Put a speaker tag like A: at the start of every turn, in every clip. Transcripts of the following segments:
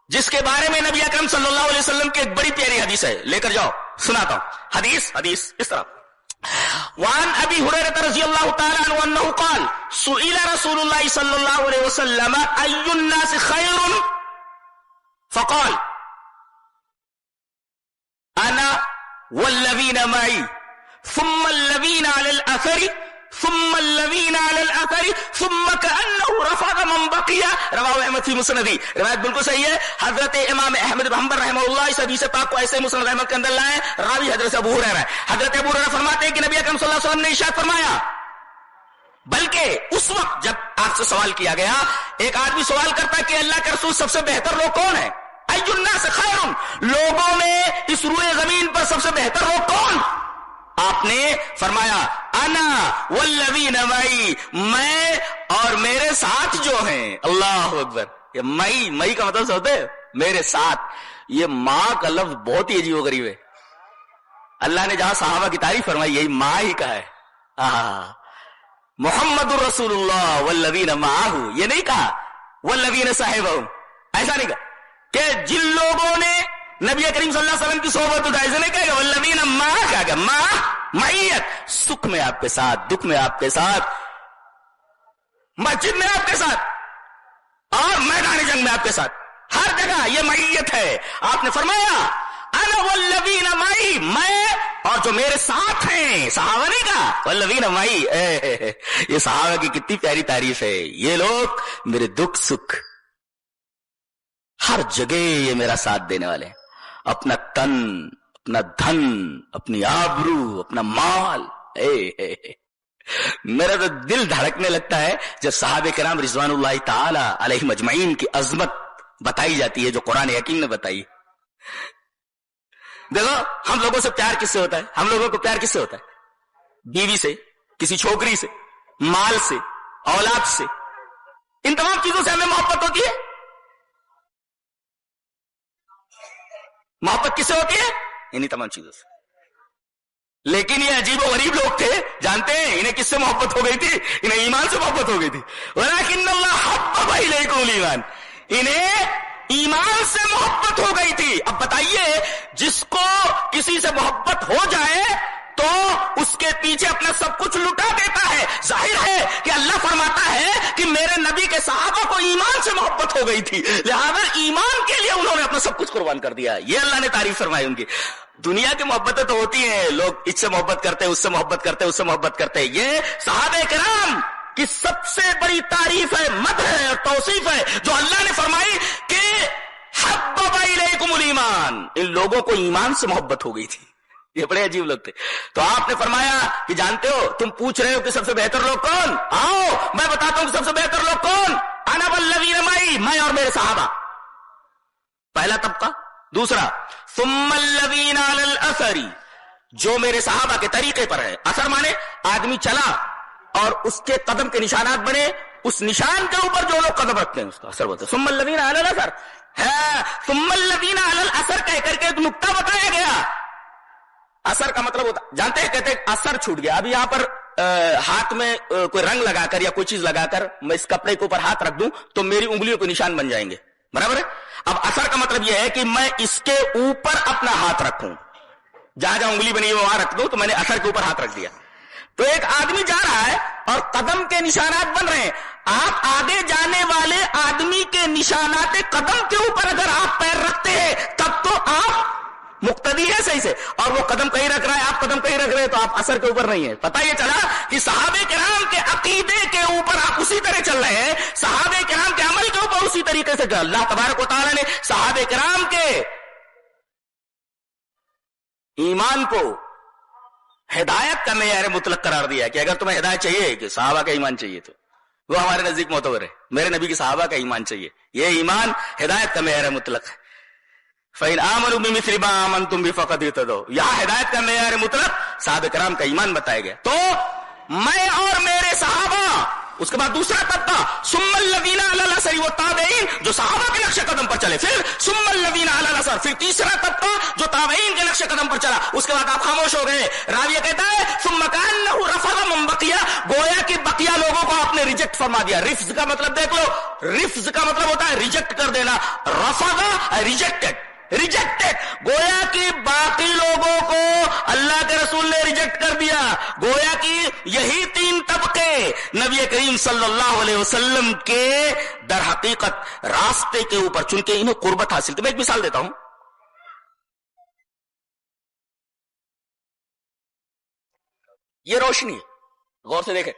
A: جس کے بارے میں نبی اکرم صلی اللہ علیہ وسلم کی ایک بڑی پیاری حدیث ہے، لے کر جاؤ، سناتا ہوں حدیث اس طرح. وعن ابی ہریرہ رضی اللہ تعالی عنہ انہ قال سئل رسول اللہ صلی اللہ علیہ وسلم ای الناس خیر فقال انا والذین معی ثم الذین علی الاثر ثم الذین علی الاثر ثم کأنہ رفض من بقی. رواہ احمد فی مسندی، روایت بالکل صحیح ہے. حضرت امام احمد بن حنبل رحمہ اللہ اس حدیث پاک کو ایسے مسند احمد کے اندر لائے. راوی حضرت ابو ہریرہ ہے. حضرت ابو ہریرہ فرماتے ہیں کہ نبی اکرم صلی اللہ علیہ وسلم نے ارشاد فرمایا، بلکہ اس وقت جب آپ سے سوال کیا گیا، ایک آدمی سوال کرتا کہ اللہ کے رسول سب سے بہتر لوگ کون ہیں؟ ای الناس خیر، لوگوں میں اس روئے زمین پر سب سے بہتر لوگ کون؟ آپ نے فرمایا انا والذین معی، میں اور میرے ساتھ جو ہیں. اللہ اکبر. یہ مئی کا مطلب ہوتا ہے میرے ساتھ. یہ ماں کا لفظ بہت ہی عجیب و غریب ہے. اللہ نے جہاں صحابہ کی تعریف فرمائی یہی ماں ہی کہا ہے. محمد الرسول اللہ والذین معہ، یہ نہیں کہا والذین صاحبہم، ایسا نہیں کہا کہ جن لوگوں نے نبی کریم صلی اللہ علیہ وسلم کی صحبت اٹھائی، ایسا نہیں کہا کہ والذین معہ، کہا کہ ماں معیت، سکھ میں آپ کے ساتھ، دکھ میں آپ کے ساتھ، مسجد میں آپ کے ساتھ اور میدان جنگ میں آپ کے ساتھ، ہر جگہ یہ معیت ہے. آپ نے فرمایا انا والذین معی، میں اور جو میرے ساتھ ہیں. صحابہ نہیں کہا والذین معی. یہ صحابہ کی کتنی پیاری تعریف ہے. یہ لوگ میرے دکھ سکھ ہر جگہ یہ میرا ساتھ دینے والے ہیں. اپنا تن، اپنا دھن، اپنی آبرو، اپنا مال. میرا تو دل دھڑکنے لگتا ہے جب صحابہ کرام رضوان اللہ تعالی علیہم اجمعین کی عظمت بتائی جاتی ہے جو قرآن حکیم نے بتائی. دیکھو ہم لوگوں سے پیار کس سے ہوتا ہے؟ ہم لوگوں کو پیار کس سے ہوتا ہے؟ بیوی سے، کسی چھوکری سے، مال سے، اولاد سے، ان تمام چیزوں سے ہمیں محبت ہوتی ہے. محبت کس سے ہوتی ہے؟ انہی تمام چیزوں سے. لیکن یہ عجیب و غریب لوگ تھے، جانتے ہیں انہیں کس سے محبت ہو گئی تھی؟ انہیں ایمان سے محبت ہو گئی تھی. وَلَكِنَّ اللَّهَ حَبَّبَ إِلَيْكُمُ الْإِيمَانَ، انہیں ایمان سے محبت ہو گئی تھی. اب بتائیے جس کو کسی سے محبت ہو جائے تو اس کے پیچھے اپنا سب کچھ لٹا دیتا ہے. ظاہر ہے کہ اللہ فرماتا ہے کہ میرے نبی کے صحابہ کو ایمان سے محبت ہو گئی تھی، لہذا ایمان کے لیے انہوں نے اپنا سب کچھ قربان کر دیا. یہ اللہ نے تعریف فرمائی ان کی. دنیا کی محبتیں تو ہوتی ہیں، لوگ اس سے محبت کرتے ہیں، اس سے محبت کرتے ہیں، اس سے محبت کرتے ہیں. یہ صحابہ کرام کی سب سے بڑی تعریف ہے، مدح ہے اور توصیف ہے جو اللہ نے فرمائی کہ حبب الیکم الایمان، ان لوگوں کو ایمان سے محبت ہو گئی تھی. یہ بڑے عجیب لوگ تھے. تو آپ نے فرمایا کہ جانتے ہو، تم پوچھ رہے ہو کہ سب سے بہتر لوگ کون؟ آؤ میں بتاتا ہوں کہ سب سے بہتر لوگ کون. انا والذین معی، میں اور میرے صحابہ، پہلا طبقہ. دوسرا ثم الذین علی الاثر، جو میرے صحابہ کے طریقے پر ہے. اثر مانے آدمی چلا اور اس کے قدم کے نشانات بنے، اس نشان کے اوپر جو لوگ قدم رکھتے ہیں اس کا اثر بولتے ہیں. ثم الذین علی الاثر ہے، ثم الذین علی الاثر کہہ کر کے ایک نقطہ بتایا گیا. اثر کا مطلب ہوتا، جانتے ہیں، کہتے ہیں اثر چھوٹ گیا. ابھی یہاں پر ہاتھ میں کوئی رنگ لگا کر یا کوئی چیز لگا کر میں اس کپڑے کے اوپر ہاتھ رکھ دوں تو میری انگلیوں کے نشان بن جائیں گے، برابر ہے. اب اثر کا مطلب یہ ہے کہ میں اس کے اوپر اپنا ہاتھ رکھوں، جہاں جہاں انگلی بنی ہے وہاں رکھ دوں، تو میں نے اثر کے اوپر ہاتھ رکھ دیا. تو ایک آدمی جا رہا ہے اور قدم کے نشانات بن رہے ہیں. آپ آگے جانے والے آدمی کے نشانات قدم کے اوپر اگر آپ پیر رکھتے ہیں تب تو آپ مقتدی ہے صحیح سے، اور وہ قدم کہیں رکھ رہا ہے، آپ قدم کہیں رکھ رہے ہیں، تو آپ اثر کے اوپر نہیں ہے. پتہ یہ چلا کہ صحابہ کرام کے عقیدے کے اوپر آپ اسی طرح چل رہے ہیں، صحابہ کرام کے عمل کے اوپر اسی طریقے سے چل. اللہ تبارک و تعالیٰ نے صحابہ کرام کے ایمان کو ہدایت کا معیار مطلق قرار دیا کہ اگر تمہیں ہدایت چاہیے کہ صحابہ کا ایمان چاہیے تو وہ ہمارے نزدیک معتبر ہے. میرے نبی کے صحابہ کا ایمان چاہیے، یہ ایمان ہدایت کا معیار مطلق ہے. فَإِنْ آمَنُوا بِمِثْلِ مَا آمَنْتُمْ بِهِ فَقَدِ اهْتَدَوْا، یہاں ہدایت کا معیار مطلق صحابہ کرام کا ایمان بتایا گیا. تو میں اور میرے صحابہ اس کے بعد دوسرا طبقہ ثم الذین علی الاثر والتابعین جو صحابہ کے نقش قدم پر چلے، پھر ثم الذین علی الاثر، پھر تیسرا طبقہ جو تابعین کے نقش قدم پر چلا. اس کے بعد آپ خاموش ہو گئے. راویہ کہتا ہے ثم کانہ رفض من بقیہ، گویا کہ بقیہ لوگوں کو آپ نے ریجیکٹ فرما دیا. رفض کا مطلب دیکھ لو، رفض کا مطلب ہوتا ہے ریجیکٹ کر دینا. رفض ریجیکٹڈ، گویا کہ باقی لوگوں کو اللہ کے رسول نے ریجیکٹ کر دیا. گویا کہ یہی تین طبقے نبی کریم صلی اللہ علیہ وسلم کے در حقیقت راستے کے اوپر، چونکہ انہیں قربت حاصل تھی. میں ایک مثال دیتا ہوں. یہ روشنی ہے، غور سے دیکھیں،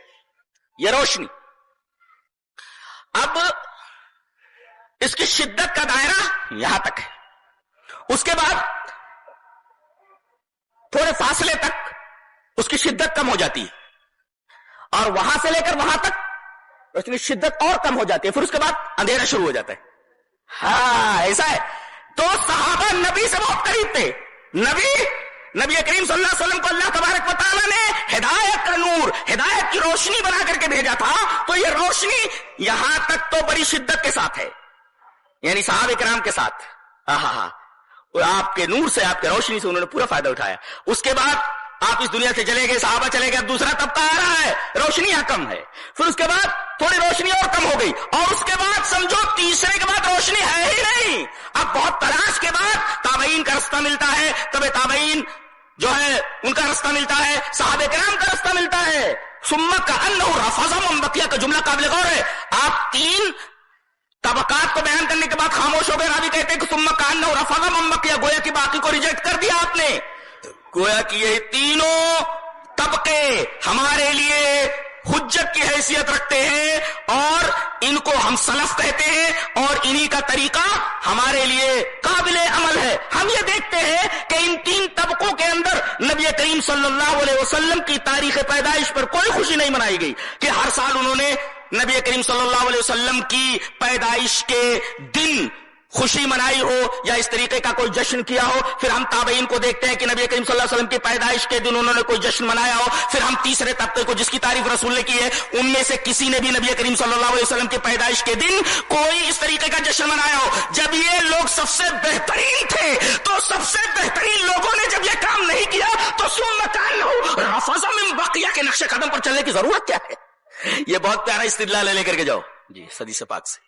A: یہ روشنی. اب اس کی شدت کا دائرہ یہاں تک ہے، اس کے بعد تھوڑے فاصلے تک اس کی شدت کم ہو جاتی ہے، اور وہاں سے لے کر وہاں تک اس کی شدت اور کم ہو جاتی ہے، پھر اس کے بعد اندھیرا شروع ہو جاتا ہے. ہاں ایسا ہے. تو صحابہ نبی سے بہت قریب تھے. نبی کریم صلی اللہ علیہ وسلم کو اللہ تبارک و تعالیٰ نے ہدایت کا نور، ہدایت کی روشنی بنا کر کے بھیجا تھا. تو یہ روشنی یہاں تک تو بڑی شدت کے ساتھ ہے، یعنی صحابہ کرام کے ساتھ. آپ کے نور سے، آپ کے روشنی سے انہوں نے پورا فائدہ اٹھایا. اس کے بعد آپ اس دنیا سے چلے گئے، صحابہ چلے گئے، اب دوسرا طبقہ آ رہا ہے، روشنیاں کم ہے. پھر اس کے بعد تھوڑی روشنی اور کم ہو گئی، اور اس کے بعد سمجھو تیسرے کے بعد روشنی ہے ہی نہیں. اب بہت تلاش کے بعد تابعین کا رستہ ملتا ہے، تب تابعین جو ہے ان کا رستہ ملتا ہے، صحابہ کرام کا رستہ ملتا ہے. ثم کأنہ رفض من بقیہ کا جملہ قابل غور ہے. آپ تین طبقات کو بیان کرنے کے بعد خاموش ہو گئے. راوی کہتے ہیں کہ ثم کأنہ رفض من بقیہ، گویا کہ باقی کو ریجیکٹ کر دیا آپ نے. گویا کہ یہ تینوں طبقے ہمارے لیے حجت کی حیثیت رکھتے ہیں، اور ان کو ہم سلف کہتے ہیں، اور انہی کا طریقہ ہمارے لیے قابل عمل ہے. ہم یہ دیکھتے ہیں کہ ان تین طبقوں کے اندر نبی کریم صلی اللہ علیہ وسلم کی تاریخ پیدائش پر کوئی خوشی نہیں منائی گئی کہ ہر سال انہوں نے نبی کریم صلی اللہ علیہ وسلم کی پیدائش کے دن خوشی منائی ہو یا اس طریقے کا کوئی جشن کیا ہو. پھر ہم تابعین کو دیکھتے ہیں کہ نبی کریم صلی اللہ علیہ وسلم کی پیدائش کے دن انہوں نے کوئی جشن منایا ہو. پھر ہم تیسرے طبقے کو، جس کی تعریف رسول نے کی ہے، ان میں سے کسی نے بھی نبی کریم صلی اللہ علیہ وسلم کی پیدائش کے دن کوئی اس طریقے کا جشن منایا ہو. جب یہ لوگ سب سے بہترین تھے تو سب سے بہترین لوگوں نے جب یہ کام نہیں کیا تو ثم کأنہ رفض من بقیہ کے نقش قدم پر چلنے کی ضرورت کیا ہے؟ یہ بہت پیارا استدلال ہے، لے کر کے جاؤ جی حدیث پاک سے.